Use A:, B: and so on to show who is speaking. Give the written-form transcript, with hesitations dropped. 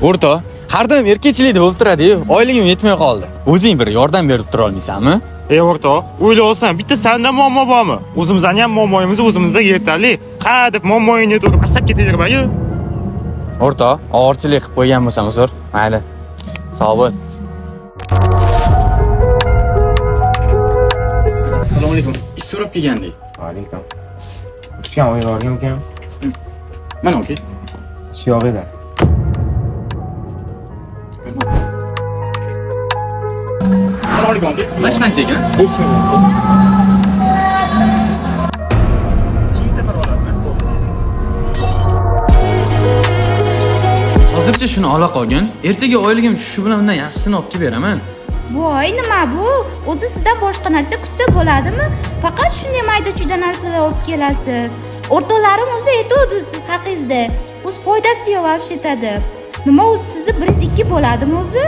A: O'rta, har doim erkakchilikda bo'lib turadi-yu, oyligim yetmay qoldi. O'zing bir yordam berib tura olmaysanmi?
B: O'rtoq, o'ylayolsan, bitta senda muammo bormi? O'zimizning ham muammoyimiz o'zimizda yetarli. Ha deb muammoyingni to'g'ri pasab ketaverma-yu.
A: O'rta, og'irchilik qilib qo'ygan bo'lsam uzr. Mayli. Sog' bo'l. Assalomu alaykum. Ish so'rab kelgandik.
C: Alaykum. Ishga o'yinlarga ekan.
A: Mana oke.
C: Ish yo'q edi.
A: Assalomu alaykum aka. Mana qancha ekan?
C: 5 ming.
A: Keyingi safar olaman. Hozircha shuni ola qolgin. Ertaga oyligim shu bilan undan yaxshisini olib kelib beraman.
D: Voy, nima bu? O'zi sizdan boshqa narsa kutsa bo'ladimi? Faqat shunday mayda-chuyda narsalar olib kelasiz. O'rtoqlarim o'zi aytdi siz haqingizda. O'z foydasi yo'q, вообще-то. Nima o'zi sizni 1-2 bo'ladimi o'zi?